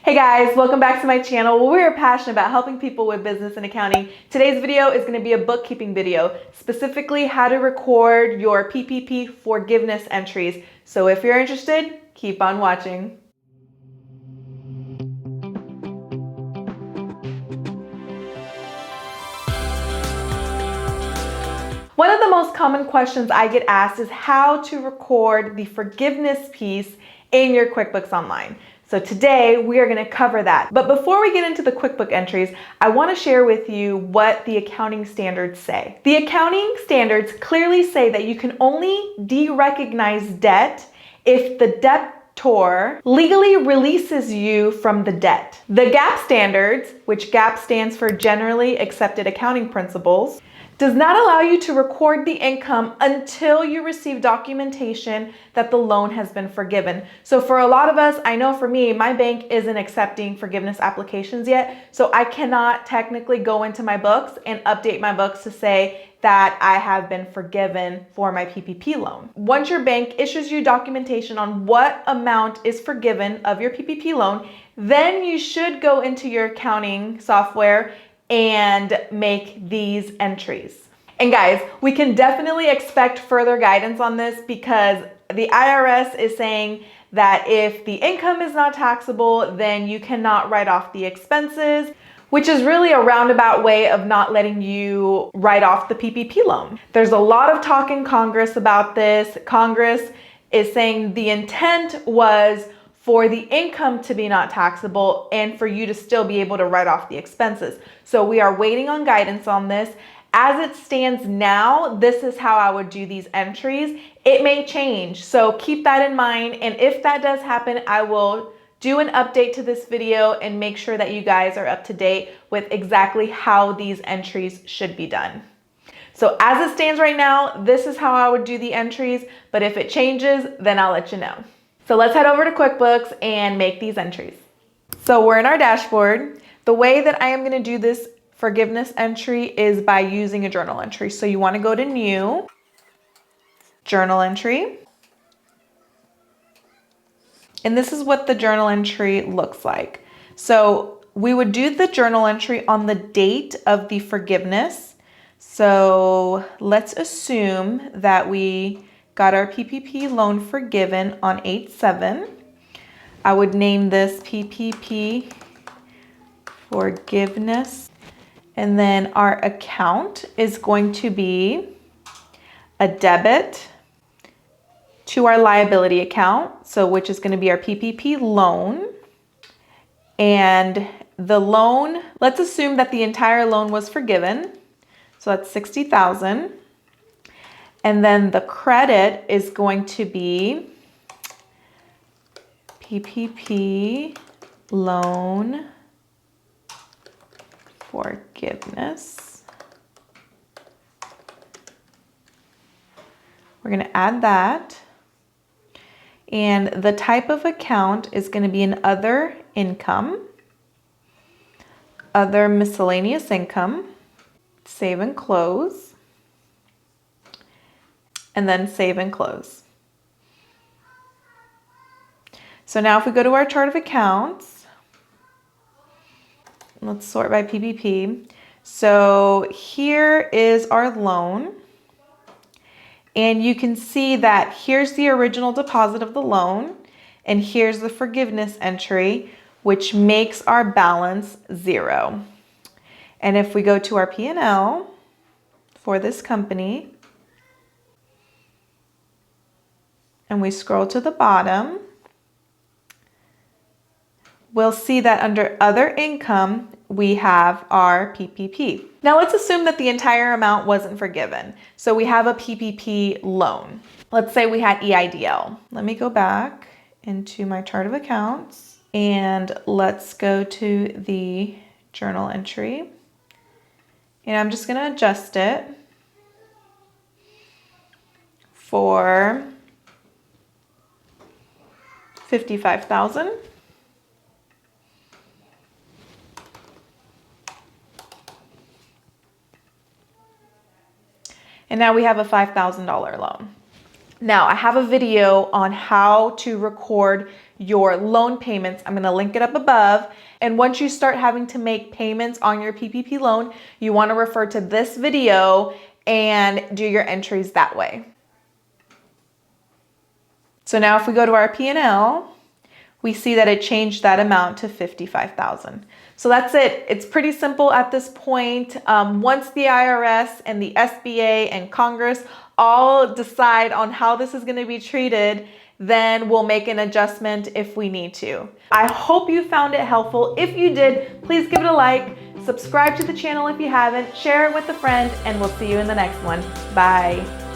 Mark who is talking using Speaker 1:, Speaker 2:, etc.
Speaker 1: Hey guys, welcome back to my channel where we are passionate about helping people with business and accounting. Today's video is going to be a bookkeeping video, specifically how to record your PPP forgiveness entries. So if you're interested, keep on watching. One of the most common questions I get asked is how to record the forgiveness piece in your QuickBooks Online. So today we are going to cover that. But before we get into the QuickBooks entries, I want to share with you what the accounting standards say. The accounting standards clearly say that you can only de-recognize debt if the debtor legally releases you from the debt. The GAAP standards, which GAAP stands for Generally Accepted Accounting Principles, does not allow you to record the income until you receive documentation that the loan has been forgiven. So for a lot of us, I know for me, my bank isn't accepting forgiveness applications yet, so I cannot technically go into my books and update my books to say that I have been forgiven for my PPP loan. Once your bank issues you documentation on what amount is forgiven of your PPP loan, then you should go into your accounting software and make these entries. And guys, we can definitely expect further guidance on this because the IRS is saying that if the income is not taxable, then you cannot write off the expenses, which is really a roundabout way of not letting you write off the PPP loan. There's a lot of talk in Congress about this. Congress is saying the intent was for the income to be not taxable and for you to still be able to write off the expenses. So we are waiting on guidance on this. As it stands now, this is how I would do these entries. It may change, so keep that in mind. And if that does happen, I will do an update to this video and make sure that you guys are up to date with exactly how these entries should be done. So as it stands right now, this is how I would do the entries, but if it changes, then I'll let you know. So let's head over to QuickBooks and make these entries. So we're in our dashboard. The way that I am going to do this forgiveness entry is by using a journal entry. So you want to go to New, Journal Entry. And this is what the journal entry looks like. So we would do the journal entry on the date of the forgiveness. So let's assume that we got our PPP loan forgiven on 8/7. I would name this PPP forgiveness. And then our account is going to be a debit to our liability account, so which is going to be our PPP loan. And the loan, let's assume that the entire loan was forgiven. So that's $60,000. And then the credit is going to be PPP loan forgiveness. We're going to add that. And the type of account is going to be an other income, other miscellaneous income, save and close. And then save and close. So now if we go to our chart of accounts, let's sort by PPP. So here is our loan. And you can see that here's the original deposit of the loan. And here's the forgiveness entry, which makes our balance 0. And if we go to our P&L for this company, and we scroll to the bottom, we'll see that under other income, we have our PPP. Now let's assume that the entire amount wasn't forgiven. So we have a PPP loan. Let's say we had EIDL. Let me go back into my chart of accounts and let's go to the journal entry. And I'm just gonna adjust it for 55,000. And now we have a $5,000 loan. Now, I have a video on how to record your loan payments. I'm gonna link it up above. And once you start having to make payments on your PPP loan, you wanna refer to this video and do your entries that way. So now if we go to our P&L, we see that it changed that amount to $55,000. So that's it. It's pretty simple at this point. Once the IRS and the SBA and Congress all decide on how this is going to be treated, then we'll make an adjustment if we need to. I hope you found it helpful. If you did, please give it a like, subscribe to the channel if you haven't, share it with a friend, and we'll see you in the next one. Bye.